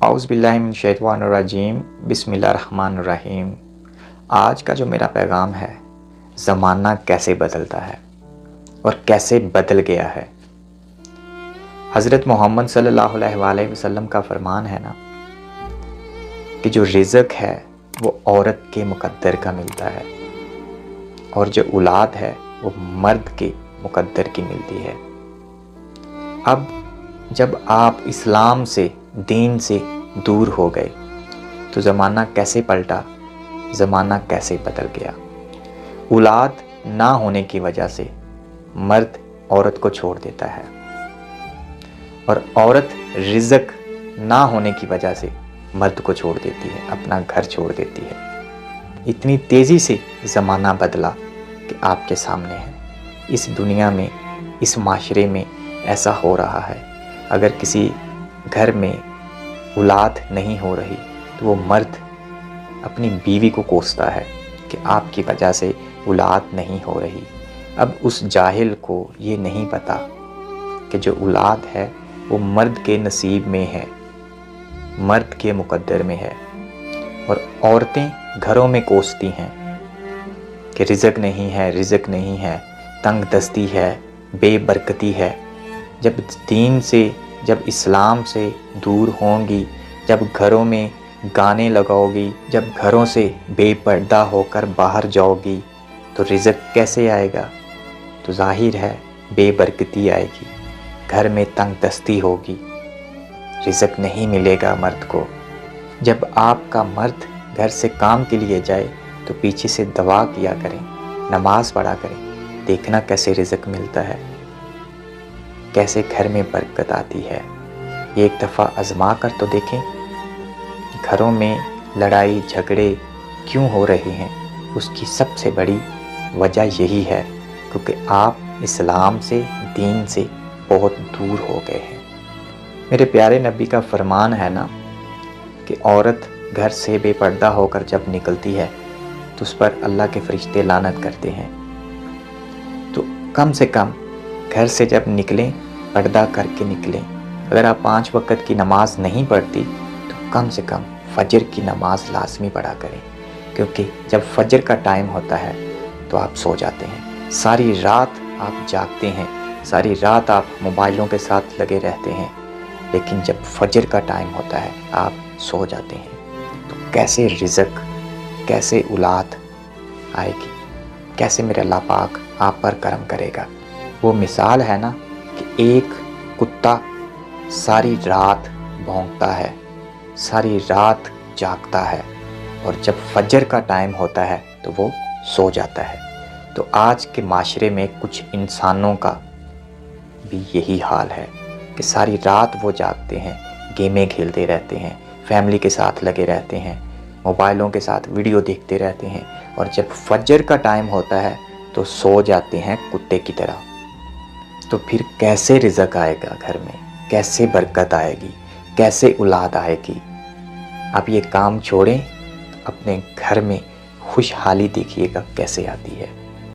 اعوذ باللہ من الشیطان الرجیم، بسم اللہ الرحمن الرحیم۔ آج کا جو میرا پیغام ہے، زمانہ کیسے بدلتا ہے اور کیسے بدل گیا ہے۔ حضرت محمد صلی اللہ علیہ وآلہ وسلم کا فرمان ہے نا کہ جو رزق ہے وہ عورت کے مقدر کا ملتا ہے اور جو اولاد ہے وہ مرد کے مقدر کی ملتی ہے۔ اب جب آپ اسلام سے، دین سے دور ہو گئے تو زمانہ کیسے پلٹا، زمانہ کیسے بدل گیا۔ اولاد نہ ہونے کی وجہ سے مرد عورت کو چھوڑ دیتا ہے اور عورت رزق نہ ہونے کی وجہ سے مرد کو چھوڑ دیتی ہے، اپنا گھر چھوڑ دیتی ہے۔ اتنی تیزی سے زمانہ بدلا کہ آپ کے سامنے ہے۔ اس دنیا میں، اس معاشرے میں ایسا ہو رہا ہے۔ اگر کسی گھر میں اولاد نہیں ہو رہی تو وہ مرد اپنی بیوی کو کوستا ہے کہ آپ کی وجہ سے اولاد نہیں ہو رہی۔ اب اس جاہل کو یہ نہیں پتا کہ جو اولاد ہے وہ مرد کے نصیب میں ہے، مرد کے مقدر میں ہے، اور عورتیں گھروں میں کوستی ہیں کہ رزق نہیں ہے، رزق نہیں ہے، تنگ دستی ہے، بے برکتی ہے۔ جب دین سے، جب اسلام سے دور ہوں گی، جب گھروں میں گانے لگاؤ گی، جب گھروں سے بے پردہ ہو کر باہر جاؤ گی تو رزق کیسے آئے گا؟ تو ظاہر ہے بے برکتی آئے گی، گھر میں تنگ دستی ہوگی، رزق نہیں ملے گا مرد کو۔ جب آپ کا مرد گھر سے کام کے لیے جائے تو پیچھے سے دعا کیا کریں، نماز پڑھا کریں، دیکھنا کیسے رزق ملتا ہے، کیسے گھر میں برکت آتی ہے۔ ایک دفعہ آزما کر تو دیکھیں، گھروں میں لڑائی جھگڑے کیوں ہو رہے ہیں؟ اس کی سب سے بڑی وجہ یہی ہے کیونکہ آپ اسلام سے، دین سے بہت دور ہو گئے ہیں۔ میرے پیارے نبی کا فرمان ہے نا کہ عورت گھر سے بے پردہ ہو کر جب نکلتی ہے تو اس پر اللہ کے فرشتے لعنت کرتے ہیں۔ تو کم سے کم گھر سے جب نکلیں پردہ کر کے نکلیں۔ اگر آپ 5 وقت کی نماز نہیں پڑھتی تو کم سے کم فجر کی نماز لازمی پڑھا کریں، کیونکہ جب فجر کا ٹائم ہوتا ہے تو آپ سو جاتے ہیں، ساری رات آپ جاگتے ہیں، ساری رات آپ موبائلوں کے ساتھ لگے رہتے ہیں، لیکن جب فجر کا ٹائم ہوتا ہے آپ سو جاتے ہیں۔ تو کیسے رزق، کیسے اولاد آئے گی، کیسے میرے اللہ پاک آپ پر کرم کرے گا؟ وہ مثال ہے نا کہ ایک کتا ساری رات بھونکتا ہے، ساری رات جاگتا ہے، اور جب فجر کا ٹائم ہوتا ہے تو وہ سو جاتا ہے۔ تو آج کے معاشرے میں کچھ انسانوں کا بھی یہی حال ہے کہ ساری رات وہ جاگتے ہیں، گیمیں کھیلتے رہتے ہیں، فیملی کے ساتھ لگے رہتے ہیں، موبائلوں کے ساتھ ویڈیو دیکھتے رہتے ہیں، اور جب فجر کا ٹائم ہوتا ہے تو سو جاتے ہیں کتے کی طرح۔ تو پھر کیسے رزق آئے گا گھر میں؟ کیسے برکت آئے گی؟ کیسے اولاد آئے گی؟ آپ یہ کام چھوڑیں، اپنے گھر میں خوشحالی دیکھیے گا کیسے آتی ہے۔